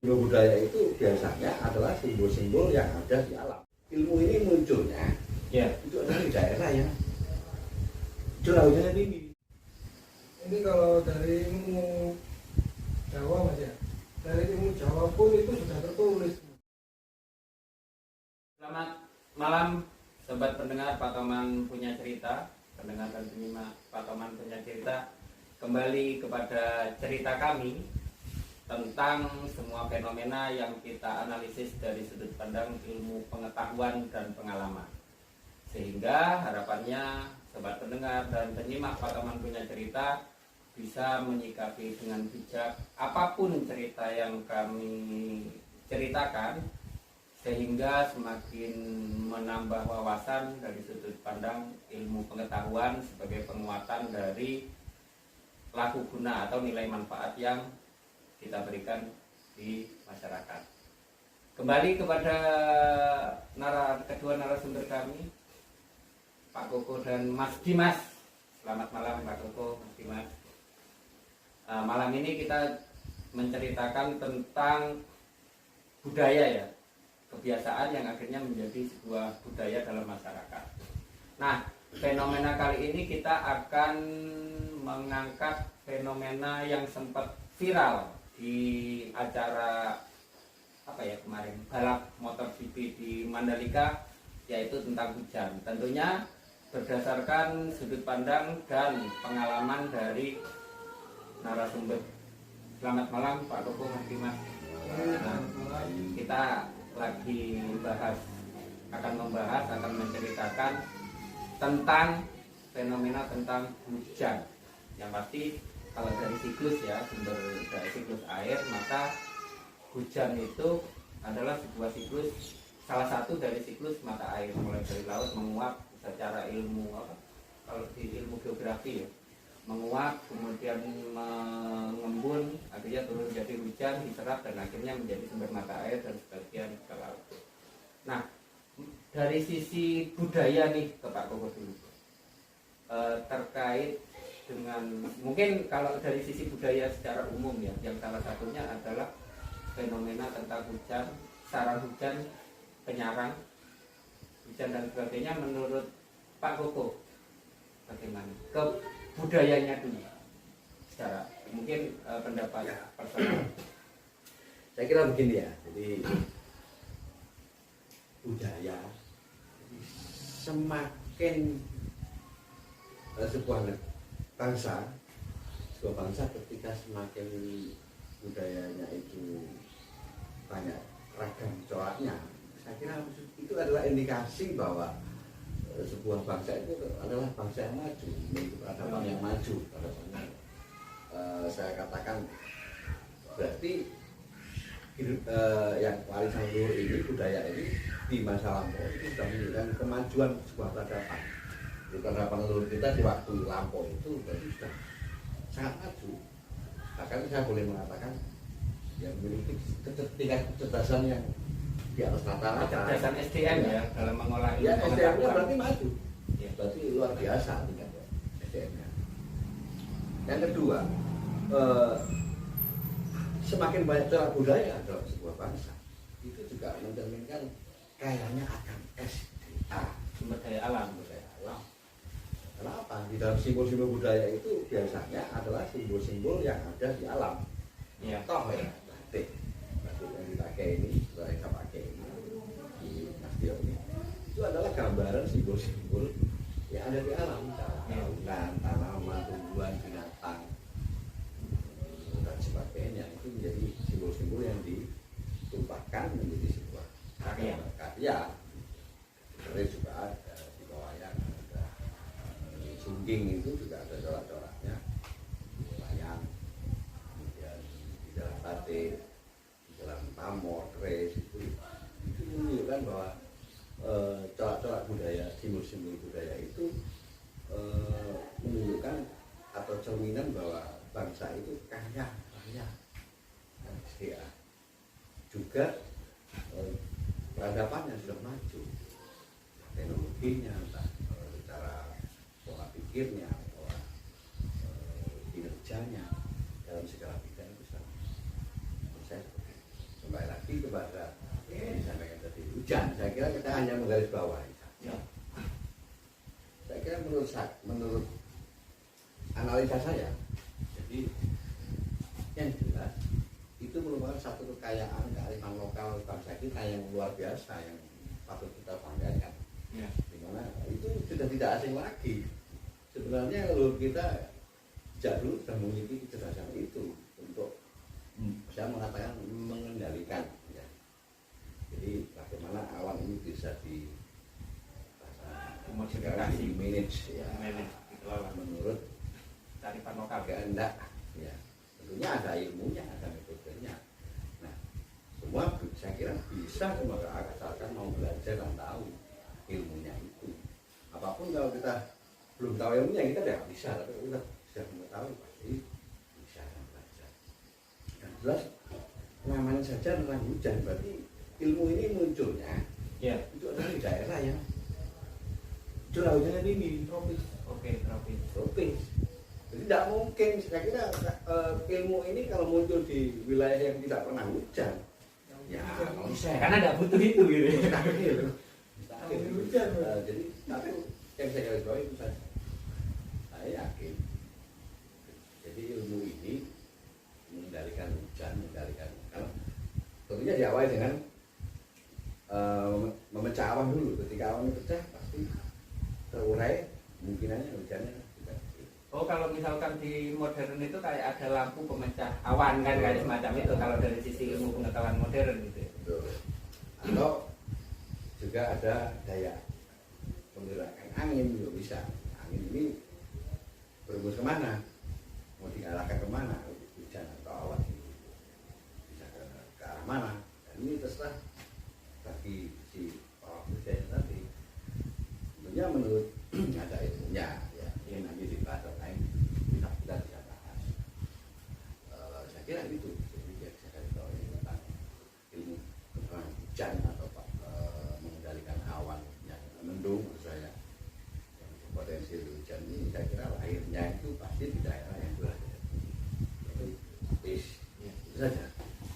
Simbol budaya itu biasanya adalah simbol-simbol yang ada di alam. Ilmu ini munculnya itu adalah di daerah yang curah hujannya tinggi. Ini kalau dari ilmu Jawa Mas ya, dari ilmu Jawa pun itu sudah tertulis. Selamat malam sobat pendengar Pak Toman Punya Cerita, pendengar dan penyimak Pak Toman Punya Cerita. Kembali kepada cerita kami tentang semua fenomena yang kita analisis dari sudut pandang ilmu pengetahuan dan pengalaman. Sehingga harapannya sobat pendengar dan penyimak Pak Toman Punya Cerita bisa menyikapi dengan bijak apapun cerita yang kami ceritakan, sehingga semakin menambah wawasan dari sudut pandang ilmu pengetahuan sebagai penguatan dari laku guna atau nilai manfaat yang kita berikan di masyarakat. Kembali kepada kedua narasumber kami, Pak Koko dan Mas Dimas. Selamat malam Pak Koko, Mas Dimas. Malam ini kita menceritakan tentang budaya ya, kebiasaan yang akhirnya menjadi sebuah budaya dalam masyarakat. Nah, fenomena kali ini kita akan mengangkat fenomena yang sempat viral di acara kemarin, balap MotoGP di Mandalika, yaitu tentang hujan. Tentunya berdasarkan sudut pandang dan pengalaman dari narasumber. Selamat malam Pak Koko, Mas Dimas. Nah, kita lagi akan menceritakan tentang fenomena tentang hujan. Yang pasti kalau dari siklus ya, sumber dari siklus air, maka hujan itu adalah sebuah siklus, salah satu dari siklus mata air, mulai dari laut menguap secara ilmu kalau di ilmu geografi ya, menguap kemudian mengembun, akhirnya turun jadi hujan, diserap dan akhirnya menjadi sumber mata air dan sebagian ke laut. Nah, dari sisi budaya nih ke Pak Koko dulu, terkait dengan, mungkin kalau dari sisi budaya secara umum ya, yang salah satunya adalah fenomena tentang hujan, sarang hujan, penyarang hujan dan sebagainya. Menurut Pak Koko bagaimana ke budayanya dulu, secara mungkin pendapat personal? Saya kira begini ya, jadi budaya semakin sebuah bangsa ketika semakin budayanya itu banyak ragam coraknya, saya kira itu adalah indikasi bahwa sebuah bangsa itu adalah bangsa yang maju, peradaban yang maju, saya katakan berarti yang warisan luhur ini, budaya ini di masa lampau itu sudah menunjukkan kemajuan sebuah peradaban. Peradaban leluhur kita di waktu lampau itu berarti sudah sangat maju. Bahkan saya boleh mengatakan yang memiliki tingkat kecerdasan yang di atas rata-rata. Kecerdasan SDM ya dalam mengolah ilmu ya, SDM-nya berarti maju. Ya. Berarti luar biasa tingkat SDM-nya. Yang kedua, semakin banyak corak budaya dalam sebuah bangsa, itu juga mencerminkan kayanya akan SDA, sumber daya alam. Kenapa? Di dalam simbol-simbol budaya itu biasanya adalah simbol-simbol yang ada di alam. Ya. Toh ya, batik yang dipakai ini, yang saya pakai ini di Mas Tio ini, itu adalah gambaran simbol-simbol yang ada di alam, daun, tanaman, tumbuhan, binatang dan sebagainya. Itu menjadi simbol-simbol yang ditumpahkan menjadi sebuah karya. Terus juga ada di bawahnya ada sungging, itu juga ada corak-coraknya, wayang, kemudian di dalam batik, di dalam pamor, keris, itu menunjukkan bahwa corak-corak budaya, simbol-simbol budaya itu menunjukkan atau cerminan bahwa bangsa itu kaya SDA. Juga peradabannya sudah maju, teknologinya, secara pola pikirnya, pola kinerjanya dalam segala bidang itu sudah. lagi kepada yang disampaikan tadi hujan. Saya kira kita hanya menggaris bawahi saja. Saya kira menurut analisa saya, jadi yang jelas itu merupakan satu kekayaan kearifan lokal bangsa kita yang luar biasa yang patut kita banggakan. Ya. Dimana itu sudah tidak asing lagi. Sebenarnya leluhur kita sejak dulu sudah memiliki kecerdasan itu untuk saya mengatakan mengendalikan. Ya. Jadi bagaimana awan ini bisa dimodifikasi, manage ya, gitu menurut kearifan lokal. kehendak. Ya. Tentunya ada ilmunya, ada metodenya. Nah, semua saya kira bisa semua asalkan mau belajar dan tahu ilmunya itu. Apapun kalau kita belum tahu ilmunya kita tidak bisa, tapi kita sudah mengetahui pasti bisa belajar. Dan jelas namanya saja tentang hujan, berarti ilmu ini munculnya Ya. itu adalah di daerah yang curah hujannya tinggi, tropis. Oke, Tropis. Jadi tidak mungkin, saya kira ilmu ini kalau muncul di wilayah yang tidak pernah hujan, ya nonsen. karena tidak butuh itu gitu. Mustahil. Hujan, Jadi satu yang saya garis bawahi itu saja. Saya yakin. Jadi ilmu ini mengendalikan hujan, kalau tentunya diawali dengan memecah awan dulu. Ketika awan pecah pasti terurai, kemungkinannya hujannya tidak. Oh, kalau misalkan di modern itu kayak ada lampu pemecah awan kan, kayak semacam itu kalau dari sisi ilmu pengetahuan modern gitu. Betul. Atau juga ada daya menggerakkan angin juga bisa. Angin ini berembus kemana? Mau diarahkan kemana? Hujan atau awan ini bisa ke arah mana? Dan ini terserah bagi si orang hujan tadi. Tentunya menurut ada ilmunya ya. Ini nanti dibahas lain kita bisa bahas. Saya kira itu. Jadi saya kasih tahu ini tentang ilmu tentang hujan atau mengendalikan awan yang mendung saya yang potensi hujan ini saya kira lahirnya itu pasti di daerah yang berada itu itu saja.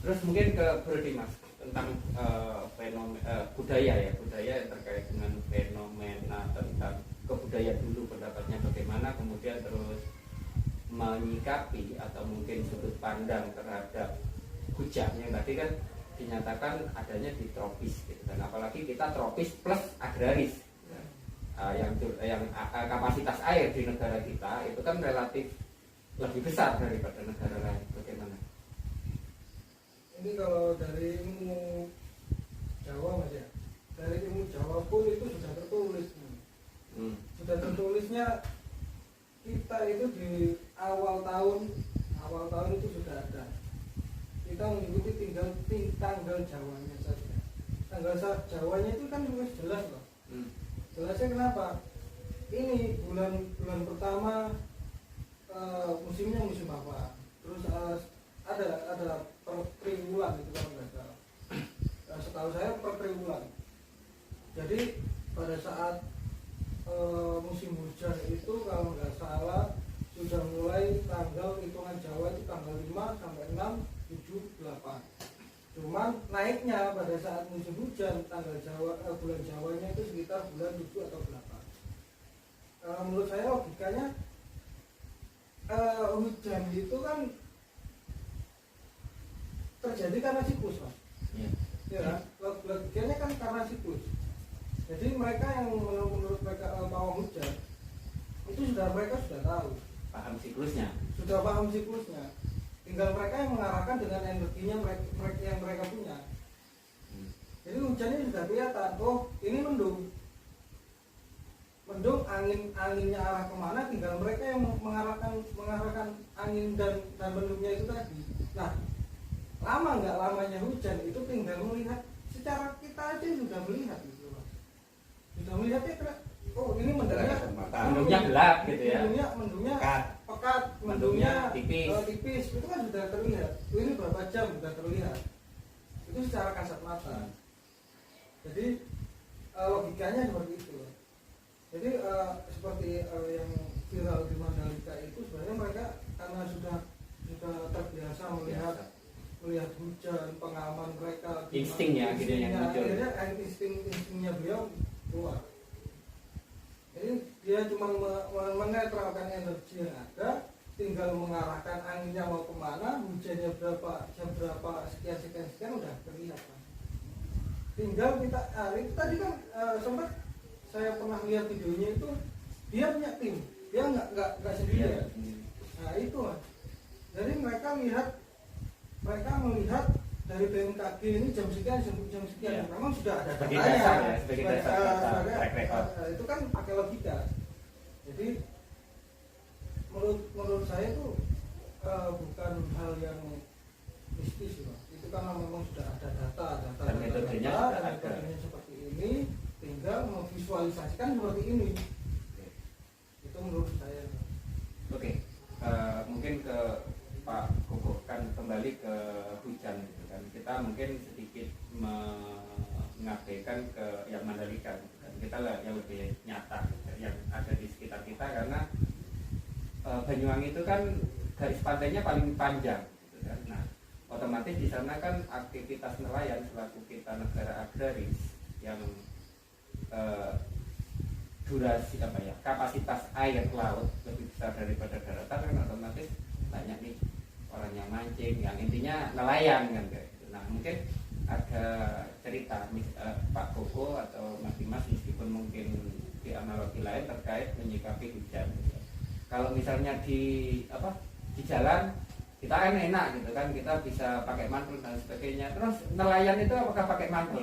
Terus mungkin ke Bro Dimas tentang budaya yang terkait dengan fenomena tentang kebudayaan dulu, pendapatnya bagaimana, kemudian terus menyikapi atau mungkin sudut pandang terhadap hujan yang tadi kan dinyatakan adanya di tropis gitu. Dan apalagi kita tropis plus agraris, yang kapasitas air di negara kita itu kan relatif lebih besar daripada negara lain. Bagaimana? Ini kalau dari ilmu Jawa Mas ya, dari ilmu Jawa pun itu sudah tertulis. Sudah tertulisnya kita itu di awal tahun itu sudah ada. Kita mengikuti tanggal Jawanya saja. Tanggal Jawanya itu kan sudah jelas loh. Jelasnya kenapa? Ini bulan pertama musimnya musim apa? Terus ada per triwulan itu kalau nggak salah. Nah, setahu saya per triwulan. Jadi pada saat musim hujan itu kalau nggak salah sudah mulai tanggal hitungan Jawa itu tanggal 5 sampai 6, 7, 8. Cuman naiknya pada saat musim hujan tanggal bulan Jawanya itu sekitar bulan 7 atau 8. Menurut saya logikanya hujan itu kan terjadi karena siklus, Mas. Ya, logikanya kan karena siklus. Jadi mereka yang menurut mereka mau hujan itu mereka sudah tahu, Paham siklusnya. sudah paham siklusnya. Tinggal mereka yang mengarahkan dengan energinya mereka yang mereka punya. Jadi hujannya sudah kelihatan. Oh, ini mendung, anginnya arah kemana? Tinggal mereka yang mengarahkan angin dan mendungnya itu tadi. Nah, lama nggak lamanya hujan itu tinggal melihat. Secara kita aja sudah melihat gitu, Mas. Sudah melihatnya, oh ini Mendungnya gelap gitu ya. Mendungnya pekat, mendungnya tipis. Itu kan sudah terlihat. Ini berapa jam sudah terlihat. Itu secara kasat mata. Jadi logikanya seperti itu. Jadi seperti yang viral di Mandalika itu sebenarnya mereka karena sudah terbiasa melihat hujan, pengalaman mereka insting ya gitu yang muncul. Akhirnya instingnya beliau keluar. Jadi dia cuma menetralkan energi yang ada, tinggal mengarahkan anginnya mau kemana, hujannya berapa, jam berapa, sekian udah kelihatan. Tinggal kita, itu tadi kan sempat saya pernah lihat videonya itu, dia punya tim, dia nggak sendirian. Nah itu Mas. Jadi mereka melihat dari BMKG ini jam sekian, memang sudah ada sebagai datanya. dasar ya, sebagai dasar track record. Itu kan pakai logika. Jadi menurut saya itu bukan hal yang mistis Mas. Itu karena memang sudah ada data dan metodenya sudah ada. Metodenya seperti ini, tinggal memvisualisasikan seperti ini. Itu menurut saya. Oke, mungkin ke Pak Koko kan kembali ke hujan gitu kan. Kita mungkin sedikit mengabaikan ke yang Mandalika gitu kan. Kita lah yang lebih nyata gitu, yang ada di sekitar kita karena Banyuwangi itu kan garis pantainya paling panjang gitu kan. Nah, otomatis di sana kan aktivitas nelayan selaku kita negara agraris yang durasi kapasitas air laut lebih besar daripada daratan kan otomatis banyak nih orang yang mancing, yang intinya nelayan kan kayak gitu. Nah mungkin ada cerita Pak Koko atau Mas Dimas meskipun mungkin di analogi lain terkait menyikapi hujan. Gitu. Kalau misalnya di jalan kita kan enak gitu kan, kita bisa pakai mantel dan sebagainya. Terus nelayan itu apakah pakai mantel?